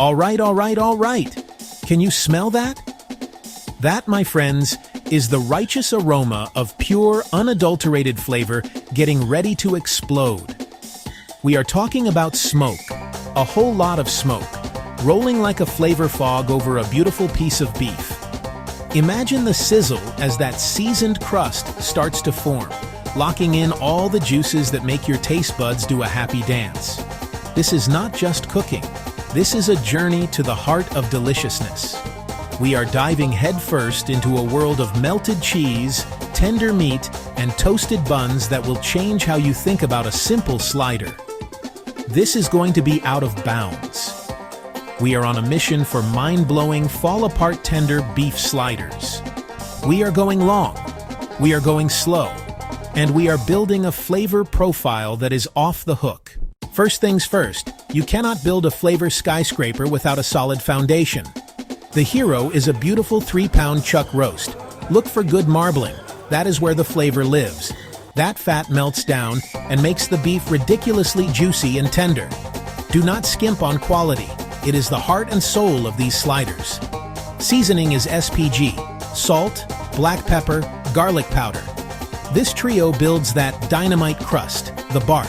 All right. Can you smell that? That, my friends, is the righteous aroma of pure, unadulterated flavor getting ready to explode. We are talking about smoke, a whole lot of smoke, rolling like a flavor fog over a beautiful piece of beef. Imagine the sizzle as that seasoned crust starts to form, locking in all the juices that make your taste buds do a happy dance. This is not just cooking. This is a journey to the heart of deliciousness. We are diving headfirst into a world of melted cheese, tender meat, and toasted buns that will change how you think about a simple slider. This is going to be out of bounds. We are on a mission for mind-blowing, fall-apart tender beef sliders. We are going long, we are going slow, and we are building a flavor profile that is off the hook. First things first, you cannot build a flavor skyscraper without a solid foundation. The hero is a beautiful 3-pound chuck roast. Look for good marbling. That is where the flavor lives. That fat melts down and makes the beef ridiculously juicy and tender. Do not skimp on quality. It is the heart and soul of these sliders. Seasoning is SPG, salt, black pepper, garlic powder. This trio builds that dynamite crust, the bark.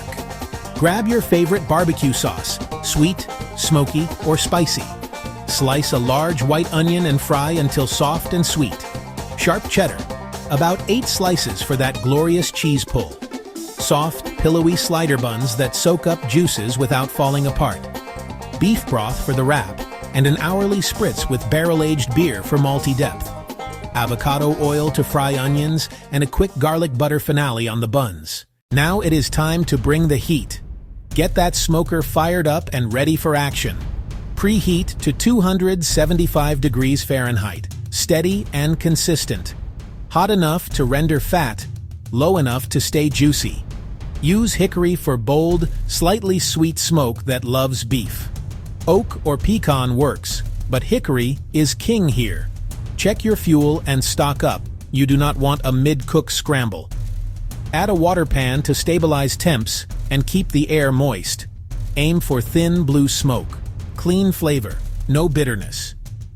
Grab your favorite barbecue sauce, sweet, smoky, or spicy. Slice a large white onion and fry until soft and sweet. Sharp cheddar, about 8 slices for that glorious cheese pull. Soft, pillowy slider buns that soak up juices without falling apart. Beef broth for the wrap, and an hourly spritz with barrel-aged beer for malty depth. Avocado oil to fry onions, and a quick garlic butter finale on the buns. Now it is time to bring the heat. Get that smoker fired up and ready for action. Preheat to 275 degrees Fahrenheit, steady and consistent. Hot enough to render fat, low enough to stay juicy. Use hickory for bold, slightly sweet smoke that loves beef. Oak or pecan works, but hickory is king here. Check your fuel and stock up. You do not want a mid-cook scramble. Add a water pan to stabilize temps and keep the air moist. Aim for thin blue smoke. Clean flavor, no bitterness.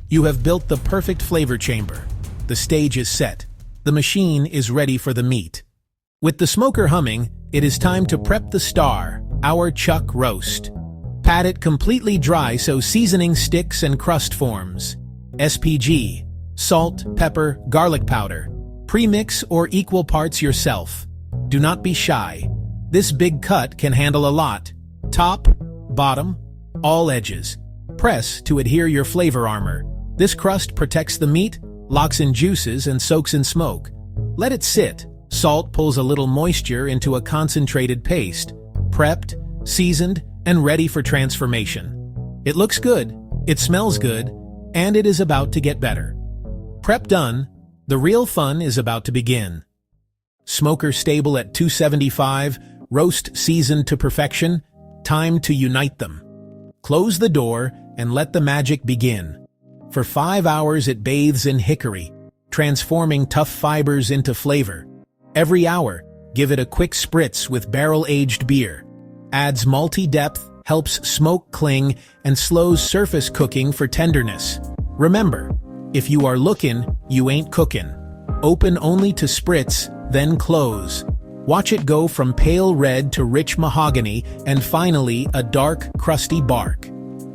You have built the perfect flavor chamber. The stage is set. The machine is ready for the meat. With the smoker humming, it is time to prep the star, our chuck roast. Pat it completely dry so seasoning sticks and crust forms. SPG, salt, pepper, garlic powder. Pre-mix or equal parts yourself. Do not be shy. This big cut can handle a lot. Top, bottom, all edges. Press to adhere your flavor armor. This crust protects the meat, locks in juices, and soaks in smoke. Let it sit. Salt pulls a little moisture into a concentrated paste. Prepped, seasoned, and ready for transformation. It looks good, it smells good, and it is about to get better. Prep done, the real fun is about to begin. Smoker stable at 275, roast seasoned to perfection, time to unite them. Close the door and let the magic begin. For 5 hours it bathes in hickory, transforming tough fibers into flavor. Every hour, give it a quick spritz with barrel-aged beer. Adds malty depth, helps smoke cling, and slows surface cooking for tenderness. Remember, if you are looking, you ain't cooking. Open only to spritz, then close. Watch it go from pale red to rich mahogany, and finally a dark, crusty bark.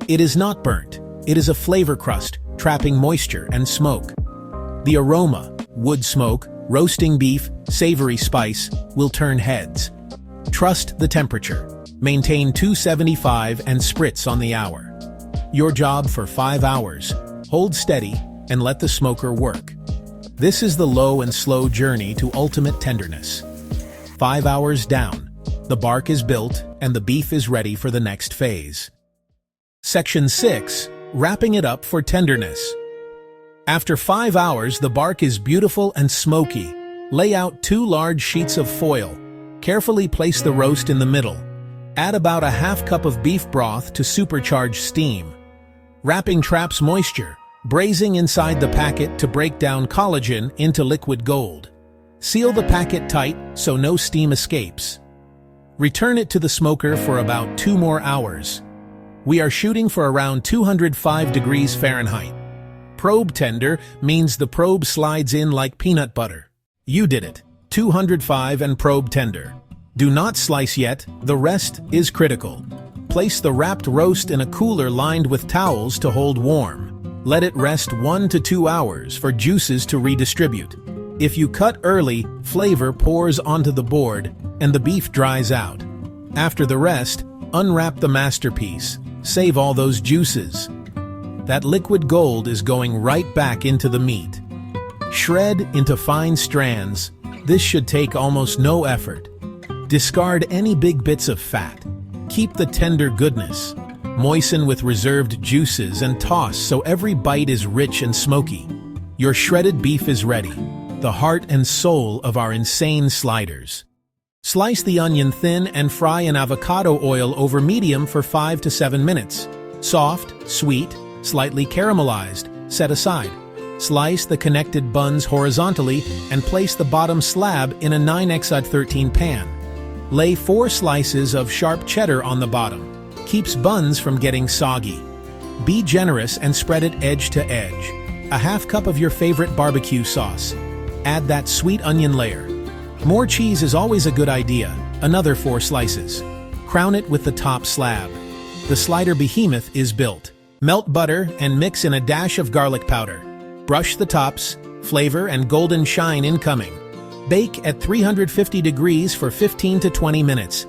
It is not burnt. It is a flavor crust, trapping moisture and smoke. The aroma, wood smoke, roasting beef, savory spice, will turn heads. Trust the temperature. Maintain 275 and spritz on the hour. Your job for 5 hours. Hold steady and let the smoker work. This is the low and slow journey to ultimate tenderness. 5 hours down, the bark is built and the beef is ready for the next phase. Section 6. Wrapping it up for tenderness. After 5 hours, the bark is beautiful and smoky. Lay out 2 large sheets of foil. Carefully place the roast in the middle. Add about a half cup of beef broth to supercharge steam. Wrapping traps moisture, braising inside the packet to break down collagen into liquid gold. Seal the packet tight so no steam escapes. Return it to the smoker for about 2 more hours. We are shooting for around 205 degrees Fahrenheit. Probe tender means the probe slides in like peanut butter. You did it. 205 and probe tender. Do not slice yet, the rest is critical. Place the wrapped roast in a cooler lined with towels to hold warm. Let it rest 1 to 2 hours for juices to redistribute. If you cut early, flavor pours onto the board and the beef dries out. After the rest, unwrap the masterpiece. Save all those juices. That liquid gold is going right back into the meat. Shred into fine strands. This should take almost no effort. Discard any big bits of fat. Keep the tender goodness. Moisten with reserved juices and toss so every bite is rich and smoky. Your shredded beef is ready, the heart and soul of our insane sliders. Slice the onion thin and fry in avocado oil over medium for 5 to 7 minutes. Soft, sweet, slightly caramelized, set aside. Slice the connected buns horizontally and place the bottom slab in a 9x13 pan. Lay 4 slices of sharp cheddar on the bottom. Keeps buns from getting soggy. Be generous and spread it edge to edge. A half cup of your favorite barbecue sauce. Add that sweet onion layer. More cheese is always a good idea. Another 4 slices. Crown it with the top slab. The slider behemoth is built. Melt butter and mix in a dash of garlic powder. Brush the tops, flavor and golden shine incoming. Bake at 350 degrees for 15 to 20 minutes.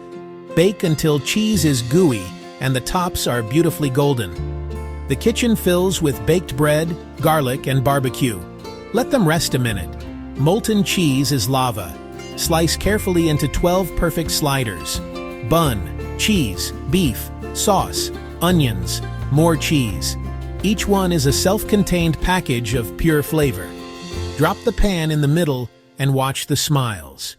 Bake until cheese is gooey and the tops are beautifully golden. The kitchen fills with baked bread, garlic, and barbecue. Let them rest a minute. Molten cheese is lava. Slice carefully into 12 perfect sliders. Bun, cheese, beef, sauce, onions, more cheese. Each one is a self-contained package of pure flavor. Drop the pan in the middle and watch the smiles.